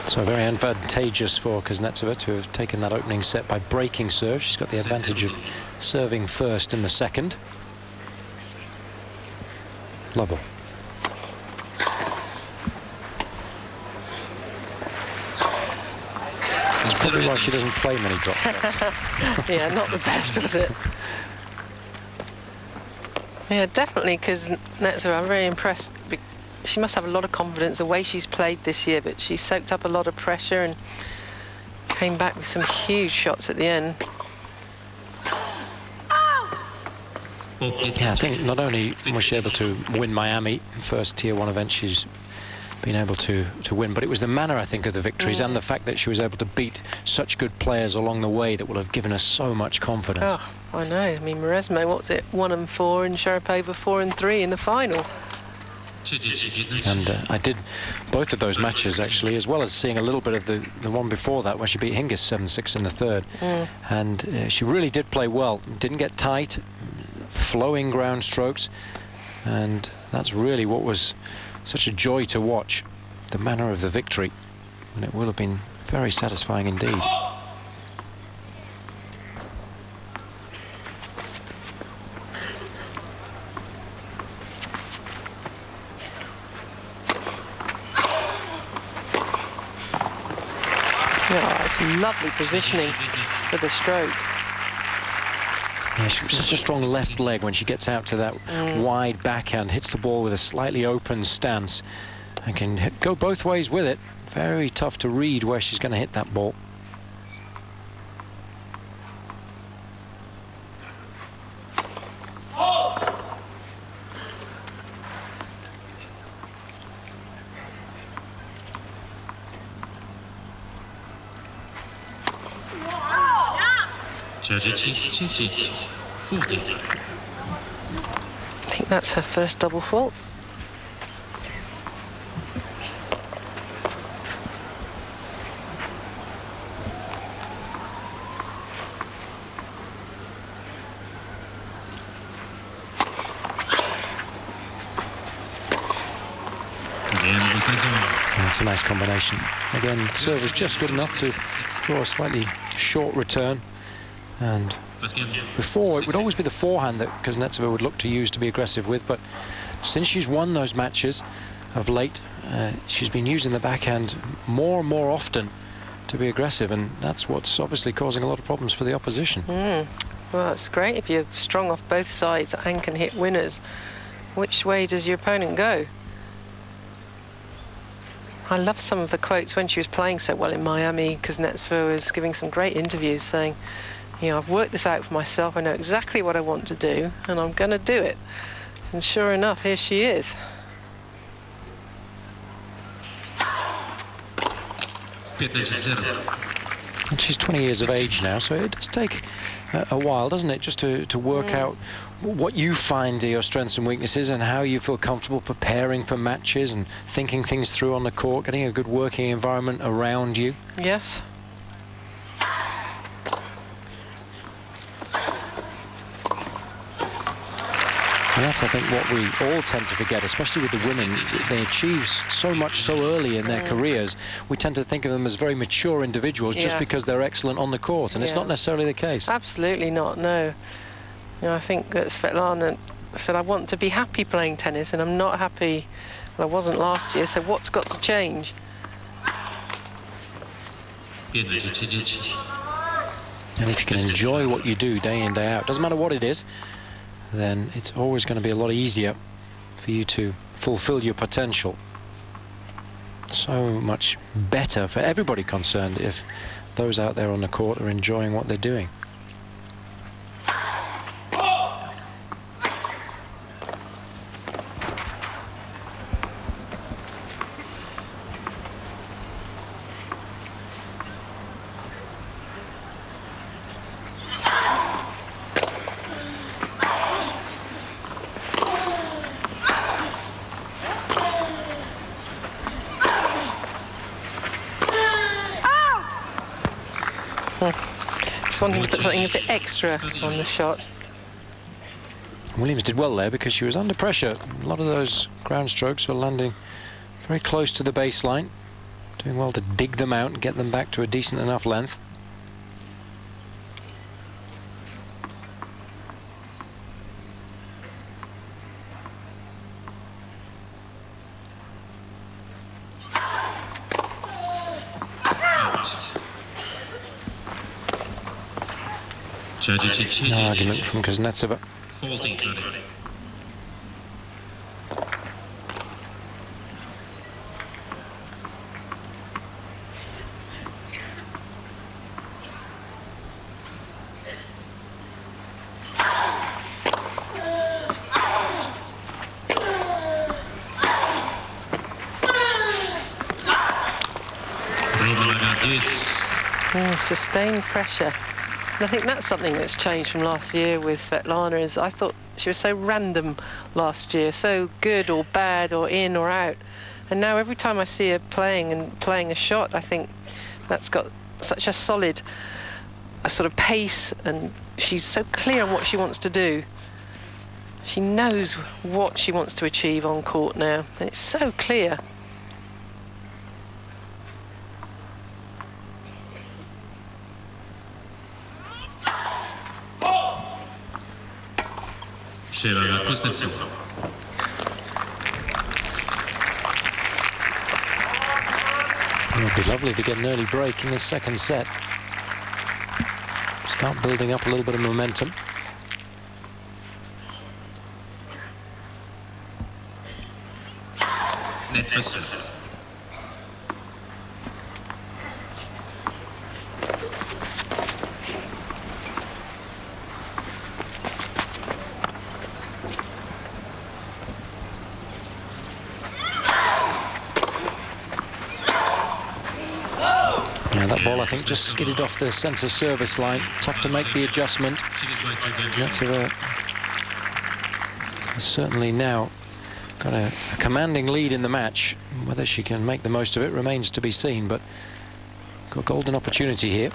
So very advantageous for Kuznetsova to have taken that opening set by breaking serve. She's got the advantage of serving first in the second. Lovell. That's probably why she doesn't play many drop shots. Yeah, not the best, was it? Yeah, definitely, because Kuznetsova, I'm very impressed. She must have a lot of confidence the way she's played this year, but she soaked up a lot of pressure and came back with some huge shots at the end. Yeah, I think not only was she able to win Miami, first Tier 1 event she's been able to win, but it was the manner, I think, of the victories and the fact that she was able to beat such good players along the way that will have given us so much confidence. Oh, I know. I mean, Mauresmo, what's it, 1 and 4, and Sharapova 4 and 3 in the final. And I did both of those matches, actually, as well as seeing a little bit of the one before that, where she beat Hingis 7-6 in the third. And she really did play well. Didn't get tight, flowing ground strokes. And that's really what was such a joy to watch, the manner of the victory. And it will have been very satisfying indeed. Lovely positioning for the stroke. Yeah, she's such a strong left leg when she gets out to that wide backhand, hits the ball with a slightly open stance and can go both ways with it. Very tough to read where she's going to hit that ball. I think that's her first double fault. That's a nice combination. Again, serve was just good enough to draw a slightly short return. And before, it would always be the forehand that Kuznetsova would look to use to be aggressive with, but since she's won those matches of late, she's been using the backhand more and more often to be aggressive, and that's what's obviously causing a lot of problems for the opposition. Well, that's great if you're strong off both sides and can hit winners. Which way does your opponent go? I love some of the quotes when she was playing so well in Miami. Kuznetsova was giving some great interviews saying, you know, I've worked this out for myself, I know exactly what I want to do, and I'm going to do it. And sure enough, here she is. And she's 20 years of age now, so it does take a while, doesn't it, just to work out what you find are your strengths and weaknesses and how you feel comfortable preparing for matches and thinking things through on the court, getting a good working environment around you. Yes. And that's, I think, what we all tend to forget, especially with the women. They achieve so much so early in their careers. We tend to think of them as very mature individuals just because they're excellent on the court, and it's not necessarily the case. Absolutely not, no. You know, I think that Svetlana said, I want to be happy playing tennis, and I'm not happy. Well, I wasn't last year, so what's got to change? And if you can enjoy what you do day in, day out, doesn't matter what it is, then it's always going to be a lot easier for you to fulfill your potential. So much better for everybody concerned if those out there on the court are enjoying what they're doing. Just wanting to put something a bit extra on the shot. Williams did well there because she was under pressure. A lot of those ground strokes were landing very close to the baseline Doing well to dig them out and get them back to a decent enough length. No argument from Kuznetsova. Faulty. Sustained pressure. And I think that's something that's changed from last year with Svetlana. Is I thought she was so random last year, so good or bad or in or out. And now every time I see her playing a shot, I think that's got such a solid sort of pace, and she's so clear on what she wants to do. She knows what she wants to achieve on court now, and it's so clear. Kuznetsova. It would be lovely to get an early break in the second set. Start building up a little bit of momentum. Net for serve. Ball, I think, just skidded off the centre service line. Tough to make the adjustment. Kuznetsova has certainly now got a commanding lead in the match. Whether she can make the most of it remains to be seen, but got a golden opportunity here.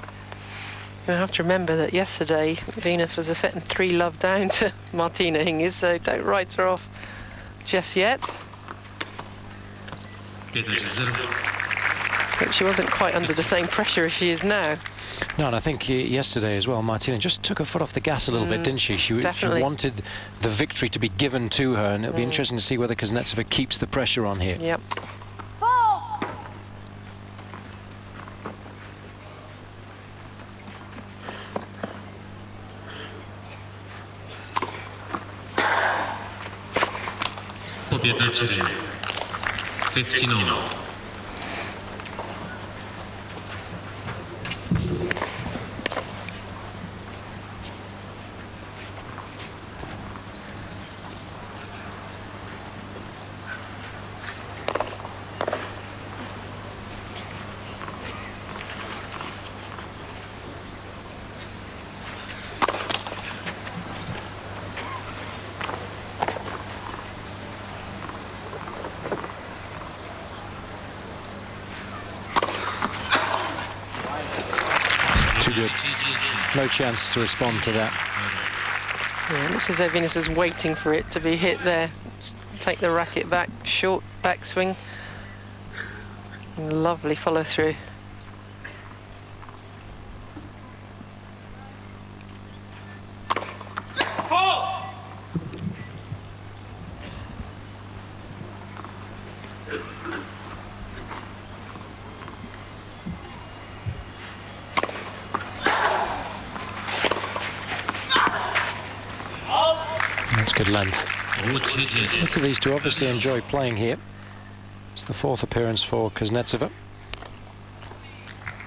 You have to remember that yesterday Venus was a set and 3 love down to Martina Hingis, so don't write her off just yet. But she wasn't quite under the same pressure as she is now. No, and I think yesterday as well, Martina just took her foot off the gas a little bit, didn't she? She wanted the victory to be given to her, and it'll be interesting to see whether Kuznetsova keeps the pressure on here. Yep. Победа Черен. 15-0. Too good. No chance to respond to that. Yeah, it looks as though Venus was waiting for it to be hit there. Just take the racket back, short backswing. Lovely follow through. That's good length. Both of these two obviously enjoy playing here. It's the 4th appearance for Kuznetsova.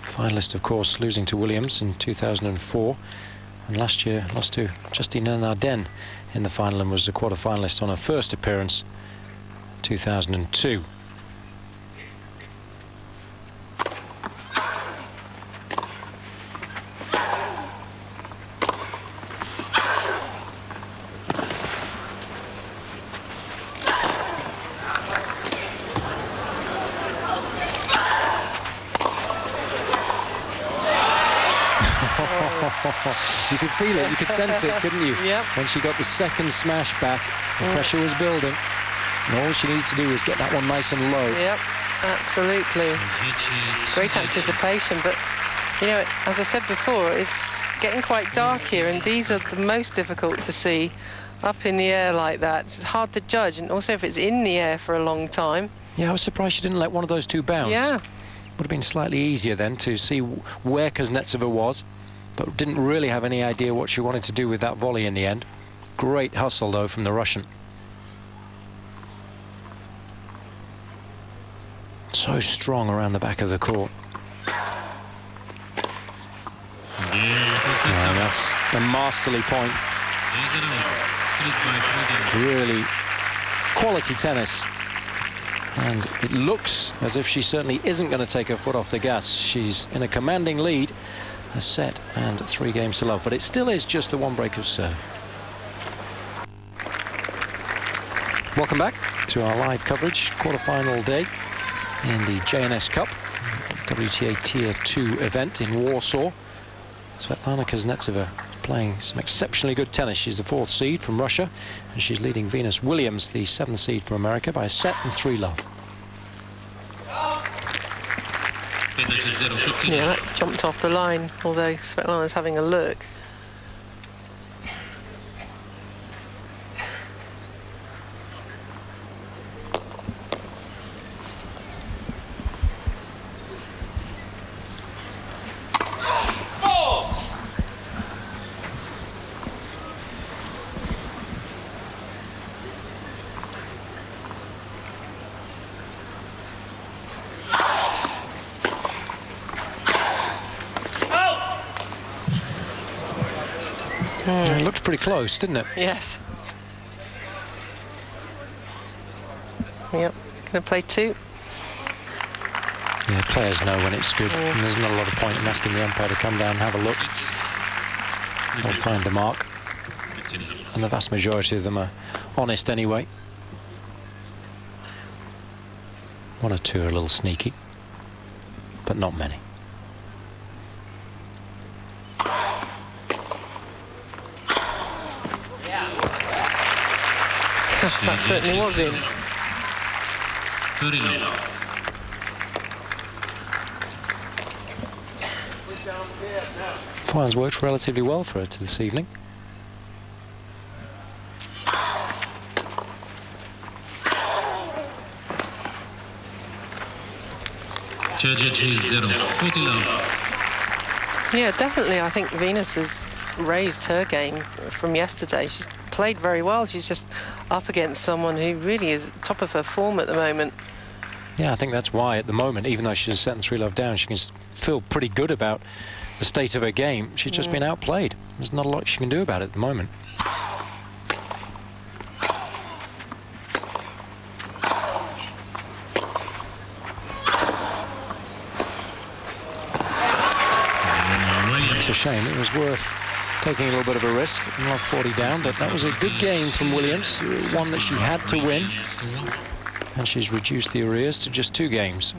Finalist, of course, losing to Williams in 2004. And last year lost to Justina Narden in the final and was a quarter-finalist on her first appearance, 2002. You could feel it, you could sense it, couldn't you? Yep. When she got the second smash back, the pressure was building. And all she needed to do was get that one nice and low. Yep. Absolutely. Great anticipation, but you know, as I said before, it's getting quite dark here, and these are the most difficult to see up in the air like that. It's hard to judge, and also if it's in the air for a long time. Yeah, I was surprised she didn't let one of those two bounce. Yeah. Would have been slightly easier then to see where Kuznetsova was, but didn't really have any idea what she wanted to do with that volley in the end. Great hustle, though, from the Russian. So strong around the back of the court. Yeah, that's a masterly point. Really quality tennis. And it looks as if she certainly isn't going to take her foot off the gas. She's in a commanding lead, a set and 3 games to love, but it still is just the one break of serve. Welcome back to our live coverage, quarter-final day in the JNS Cup, WTA Tier 2 event in Warsaw. Svetlana Kuznetsova playing some exceptionally good tennis. She's the 4th seed from Russia, and she's leading Venus Williams, the 7th seed from America, by a set and 3 love. Yeah, that jumped off the line, although Svetlana's having a look. It looked pretty close, didn't it? Yes. Yep, gonna play 2. Yeah, players know when it's good, and there's not a lot of point in asking the umpire to come down and have a look. They'll find the mark, and the vast majority of them are honest anyway. 1 or 2 are a little sneaky, but not many. That certainly was in. Plans worked relatively well for her this evening. Yeah, definitely. I think Venus has raised her game from yesterday. She's played very well. She's just up against someone who really is at the top of her form at the moment. Yeah, I think that's why at the moment, even though she's set and 3 love down, she can feel pretty good about the state of her game. She's just been outplayed. There's not a lot she can do about it at the moment. It's a shame. It was worth taking a little bit of a risk, not 40 down, but that was a good game from Williams, one that she had to win, and she's reduced the arrears to just 2 games.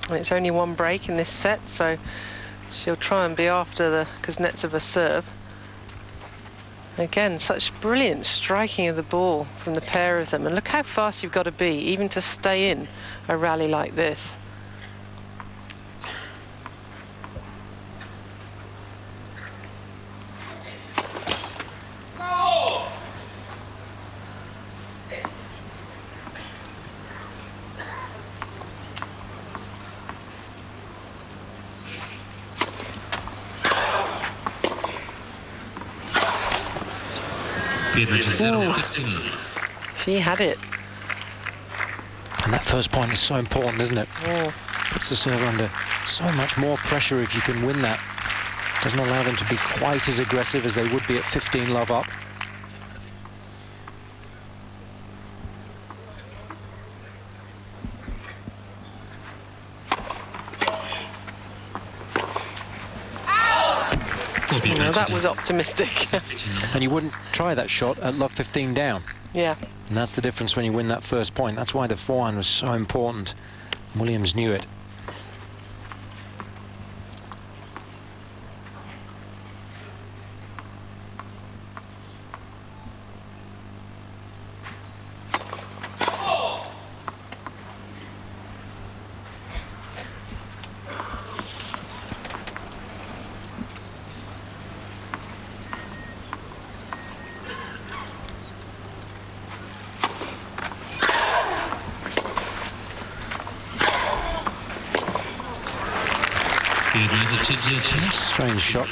And it's only 1 break in this set, so she'll try and be after the Kuznetsova serve. Again, such brilliant striking of the ball from the pair of them, and look how fast you've got to be even to stay in a rally like this. She had it. And that first point is so important, isn't it? Puts the server under so much more pressure if you can win that. Doesn't allow them to be quite as aggressive as they would be at 15 love up. Now that was optimistic. And you wouldn't try that shot at love 15 down. Yeah. And that's the difference when you win that first point. That's why the forehand was so important. Williams knew it. Strange shot.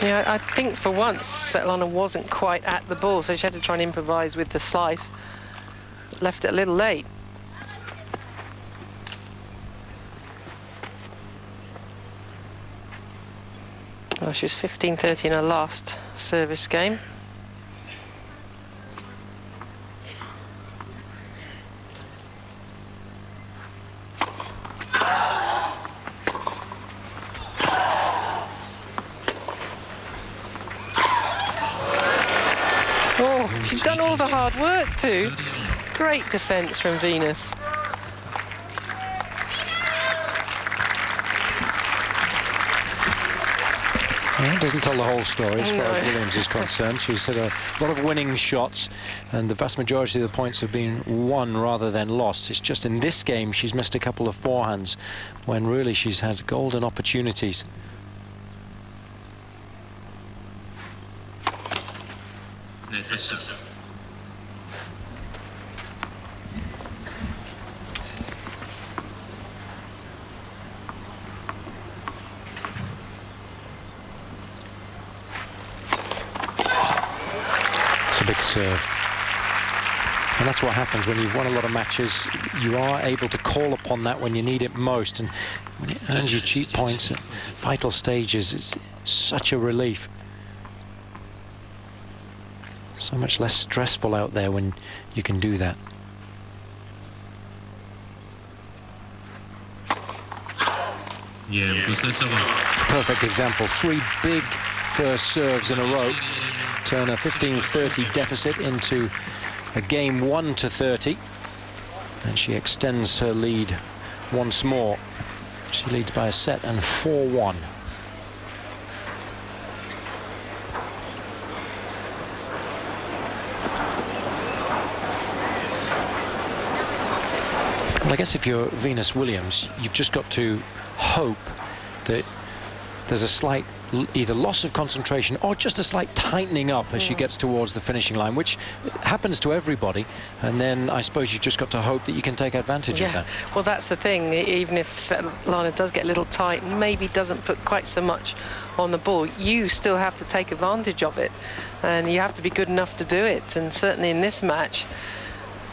Yeah, I think for once Svetlana wasn't quite at the ball, so she had to try and improvise with the slice. Left it a little late. Well, she was 15-30 in her last service game. Oh, she's done all the hard work too. Great defence from Venus. Well, it doesn't tell the whole story as far No. as Williams is concerned. She's had a lot of winning shots, and the vast majority of the points have been won rather than lost. It's just in this game she's missed a couple of forehands when really she's had golden opportunities. Net for serve. It's a big serve. And that's what happens when you've won a lot of matches. You are able to call upon that when you need it most. And when it earns you cheap points at vital stages, it's such a relief. So much less stressful out there when you can do that. Yeah, Kuznetsova. Perfect example. 3 big first serves in a row. Turn a 15-30 deficit into a game 1-30. And she extends her lead once more. She leads by a set and 4-1. Well, I guess if you're Venus Williams, you've just got to hope that there's a slight either loss of concentration or just a slight tightening up as she gets towards the finishing line, which happens to everybody. And then I suppose you've just got to hope that you can take advantage of that. Well, that's the thing. Even if Svetlana does get a little tight, maybe doesn't put quite so much on the ball, you still have to take advantage of it. And you have to be good enough to do it. And certainly in this match,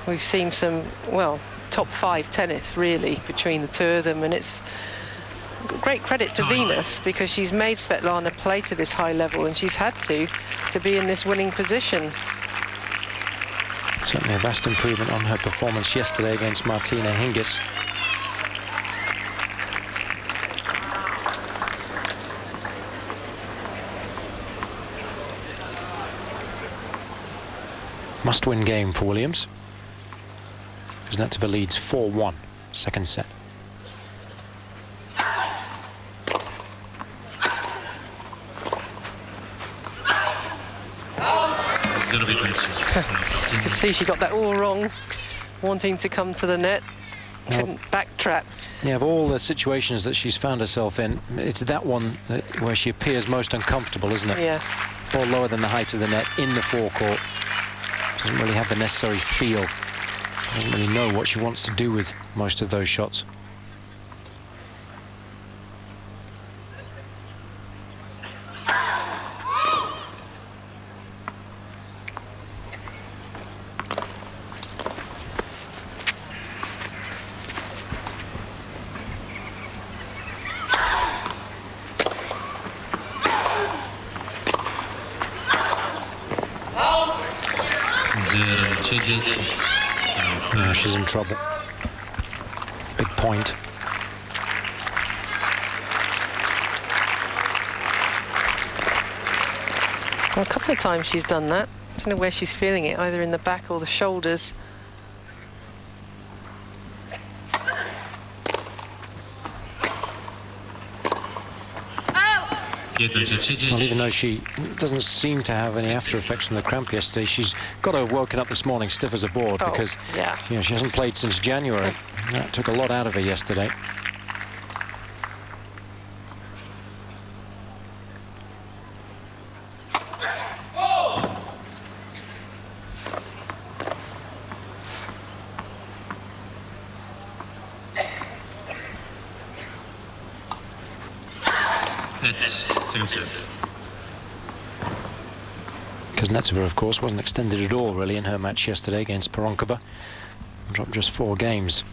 we've seen some, well, top 5 tennis, really, between the two of them. And it's great credit to Venus, because she's made Svetlana play to this high level, and she's had to be in this winning position. Certainly a vast improvement on her performance yesterday against Martina Hingis. Must-win game for Williams. Kuznetsova leads 4-1, second set. You could see she got that all wrong, wanting to come to the net, couldn't backtrack. Yeah, of all the situations that she's found herself in, it's that one where she appears most uncomfortable, isn't it? Yes. Ball lower than the height of the net in the forecourt. Doesn't really have the necessary feel. Doesn't really know what she wants to do with most of those shots. Now she's in trouble. Big point. Well, a couple of times she's done that. I don't know where she's feeling it, either in the back or the shoulders. Well, even though she doesn't seem to have any after effects from the cramp yesterday, she's got to have woken up this morning stiff as a board, because yeah, you know, she hasn't played since January. That took a lot out of her yesterday. Net, second serve. Kuznetsova, of course, wasn't extended at all, really, in her match yesterday against Peronkova. Dropped just 4 games.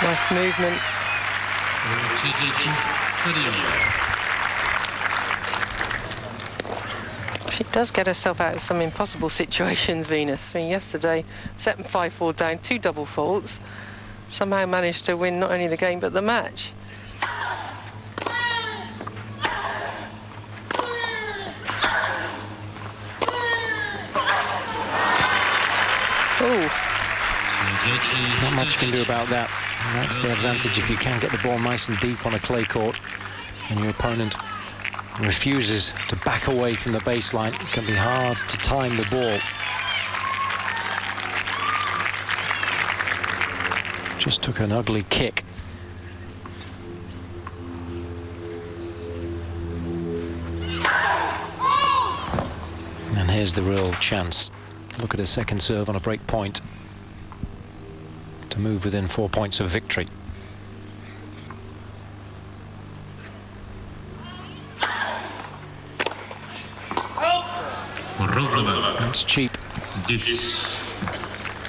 Nice movement. She does get herself out of some impossible situations, Venus. I mean, yesterday, set 5-4 down, 2 double faults. Somehow managed to win not only the game, but the match. Oh. Not much you can do about that. And that's the advantage if you can get the ball nice and deep on a clay court and your opponent refuses to back away from the baseline. It can be hard to time the ball. Just took an ugly kick. And here's the real chance. Look at a second serve on a break point to move within 4 points of victory. That's cheap.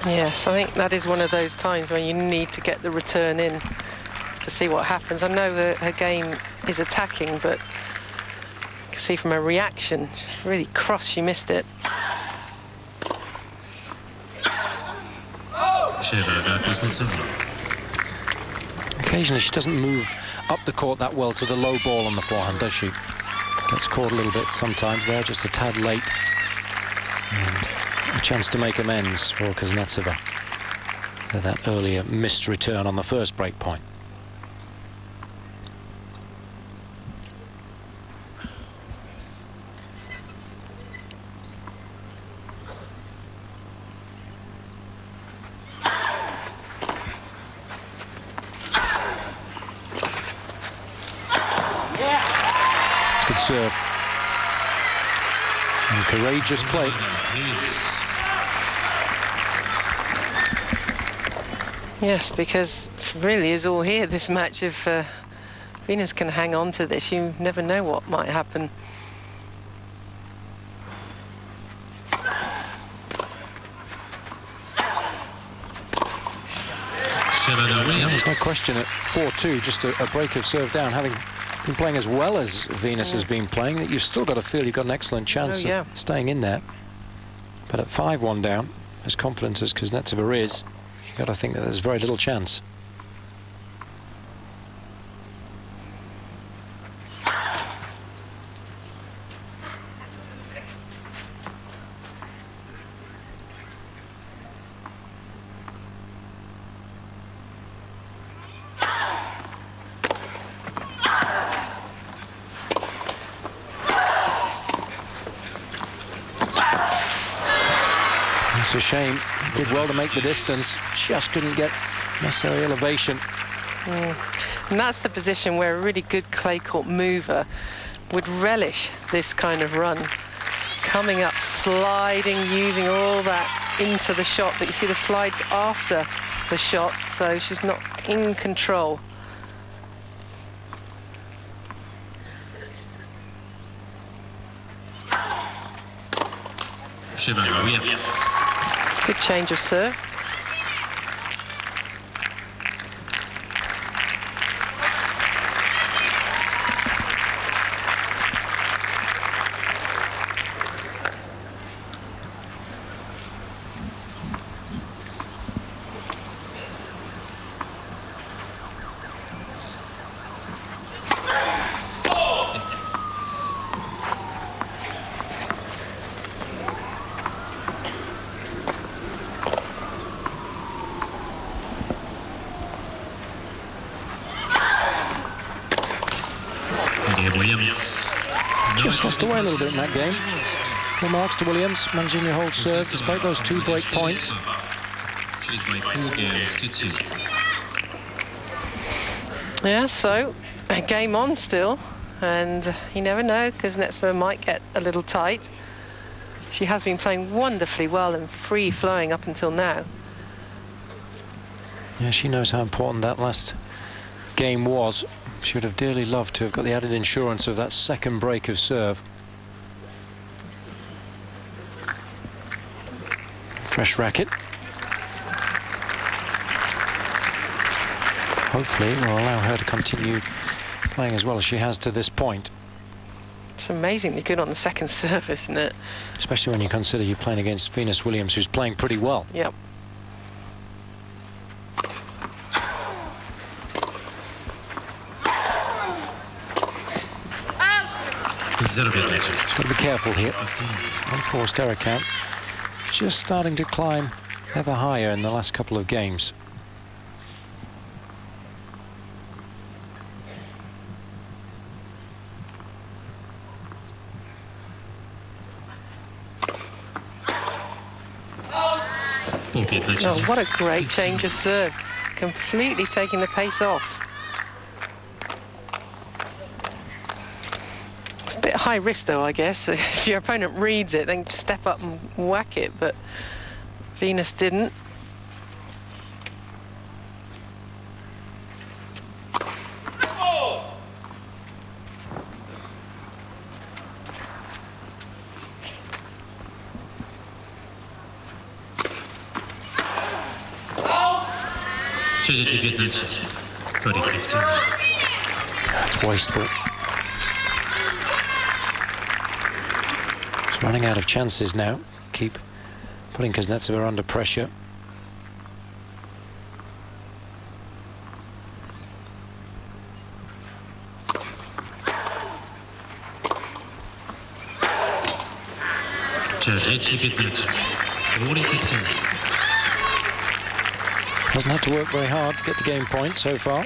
Yes, I think that is one of those times when you need to get the return in to see what happens. I know that her game is attacking, but you can see from her reaction, she's really cross she missed it. Occasionally she doesn't move up the court that well to the low ball on the forehand, does she? Gets caught a little bit sometimes there, just a tad late. And a chance to make amends for Kuznetsova for that earlier missed return on the first break point. Good serve. And courageous play. Yes, because it really is all here, this match. If Venus can hang on to this, you never know what might happen. There's no question at 4-2, just a break of serve down, having been playing as well as Venus has been playing, that you've still got to feel you've got an excellent chance of staying in there. But at 5-1 down, as confident as Kuznetsova is, you've got to think that there's very little chance. It's a shame. Did well to make the distance, just couldn't get necessary elevation. And that's the position where a really good clay court mover would relish this kind of run. Coming up, sliding, using all that into the shot, but you see the slides after the shot, so she's not in control. Good change of serve. Just lost away a little bit in that game. Full marks to Williams, managing to hold serve despite those 2 break points. She's by 4 games to 2. Yeah, so a game on still. and you never know, Kuznetsova might get a little tight. She has been playing wonderfully well and free-flowing up until now. Yeah, she knows how important that last game was. She would have dearly loved to have got the added insurance of that second break of serve. Fresh racket. Hopefully it will allow her to continue playing as well as she has to this point. It's amazingly good on the second serve, isn't it? Especially when you consider you're playing against Venus Williams, who's playing pretty well. Yep. She's got to be careful here. Unforced error count. Just starting to climb ever higher in the last couple of games. Oh, what a great change of serve. Completely taking the pace off. It's a bit high risk though, I guess. If your opponent reads it, then step up and whack it, but Venus didn't. That's wasteful. It's running out of chances now. Keep putting Kuznetsova under pressure. Hasn't had to work very hard to get the game point so far.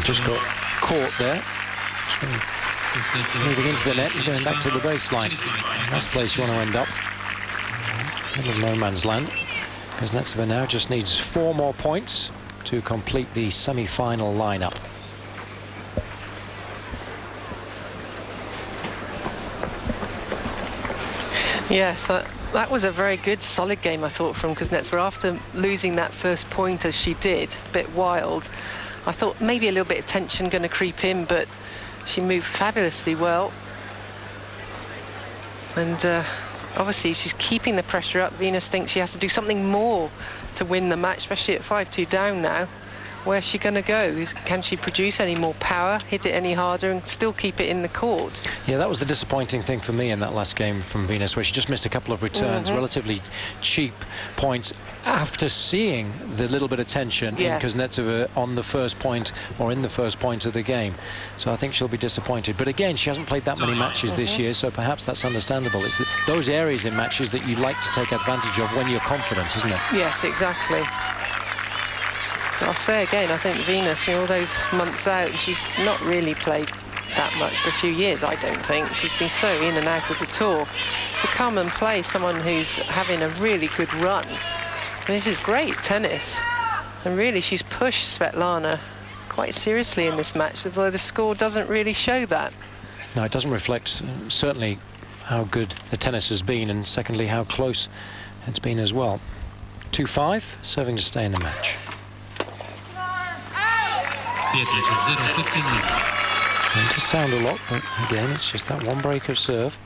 Just got caught there. Moving into the net and going back to the baseline. That's the place you want to end up. Middle of no man's land. Kuznetsova now just needs 4 more points to complete the semi-final lineup. Yes, that was a very good, solid game, I thought, from Kuznetsova. After losing that first point as she did, a bit wild, I thought maybe a little bit of tension going to creep in, but she moved fabulously well. And obviously she's keeping the pressure up. Venus thinks she has to do something more to win the match, especially at 5-2 down now. Where's she going to go? Can she produce any more power, hit it any harder, and still keep it in the court? Yeah, that was the disappointing thing for me in that last game from Venus, where she just missed a couple of returns, relatively cheap points, after seeing the little bit of tension in Kuznetsova on the first point, or in the first point of the game. So I think she'll be disappointed. But again, she hasn't played that many matches this year, so perhaps that's understandable. It's those areas in matches that you like to take advantage of when you're confident, isn't it? Yes, exactly. I'll say again, I think Venus, all those months out, she's not really played that much for a few years, I don't think. She's been so in and out of the tour. To come and play someone who's having a really good run, this is great tennis. And really, she's pushed Svetlana quite seriously in this match, although the score doesn't really show that. No, it doesn't reflect, certainly, how good the tennis has been, and secondly, how close it's been as well. 2-5, serving to stay in the match. It does sound a lot, but again, it's just that one break of serve.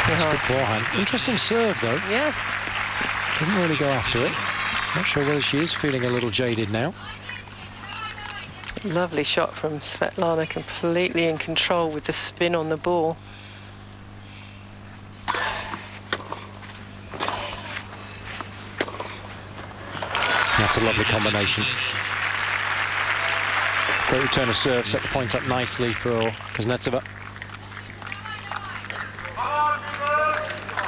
That's good forehand. Interesting serve, though. Yeah. Didn't really go after it. Not sure whether she is feeling a little jaded now. Lovely shot from Svetlana, completely in control with the spin on the ball. That's a lovely combination. Great return of serve, set the point up nicely for Kuznetsova.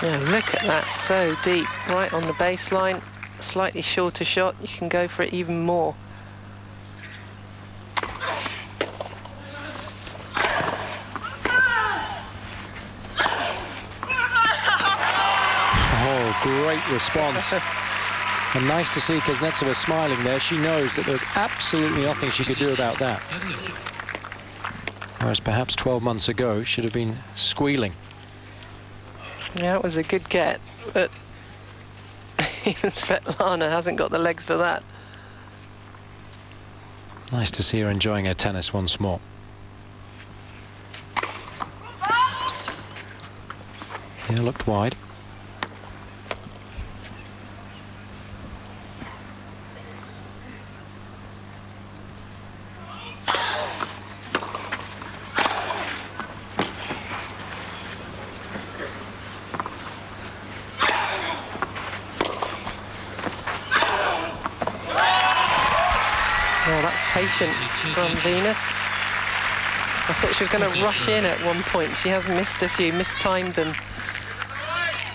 Yeah, look at that, so deep, right on the baseline. Slightly shorter shot, you can go for it even more. Oh, great response. And nice to see Kuznetsova smiling there. She knows that there's absolutely nothing she could do about that. Whereas perhaps 12 months ago, she'd have been squealing. Yeah, it was a good get, but even Svetlana hasn't got the legs for that. Nice to see her enjoying her tennis once more. Yeah, looked wide. Oh, that's patient from Venus. I thought she was going to rush in at one point. She has missed a few, mistimed them.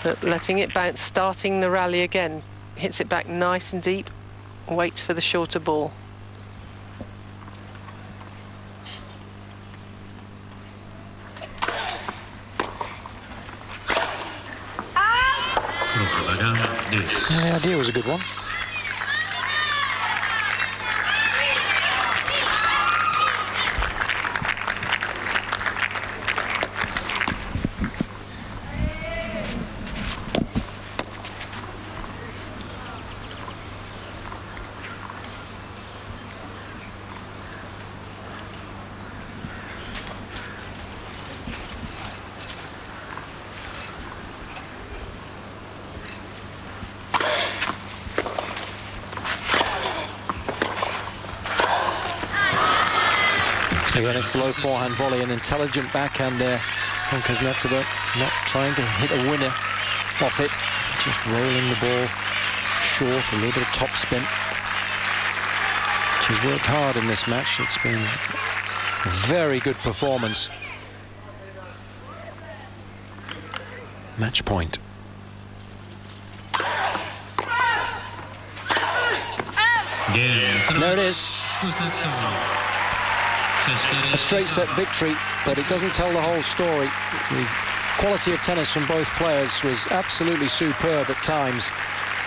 But letting it bounce, starting the rally again. Hits it back nice and deep, waits for the shorter ball. Yeah, the idea was a good one. Again, it's the low forehand volley, an intelligent backhand there from Kuznetsova, not trying to hit a winner off it, just rolling the ball short, a little bit of top spin. She's worked hard in this match. It's been a very good performance. Match point. There it is. A straight set victory, but it doesn't tell the whole story. The quality of tennis from both players was absolutely superb at times,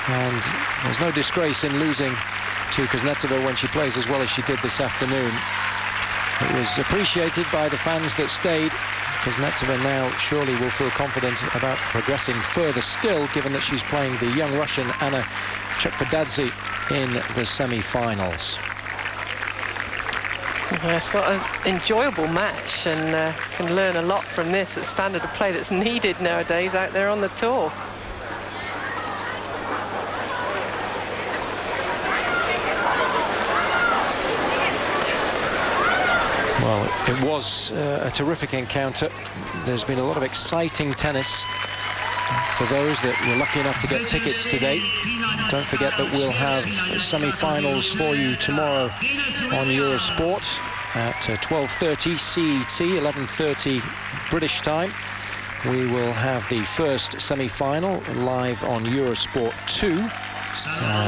and there's no disgrace in losing to Kuznetsova when she plays as well as she did this afternoon. It was appreciated by the fans that stayed. Kuznetsova now surely will feel confident about progressing further still, given that she's playing the young Russian Anna Chekvadadze in the semi-finals. Yes, what an enjoyable match, and can learn a lot from this. The standard of play that's needed nowadays out there on the tour. Well, it was a terrific encounter. There's been a lot of exciting tennis for those that were lucky enough to get tickets today. Don't forget that we'll have semi-finals for you tomorrow on Eurosport at 12:30 CET, 11:30 British time. We will have the first semi-final live on Eurosport 2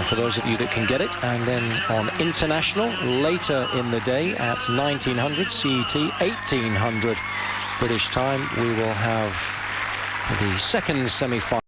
for those of you that can get it, and then on international later in the day at 1900 CET, 1800 British time, we will have the second semi-final.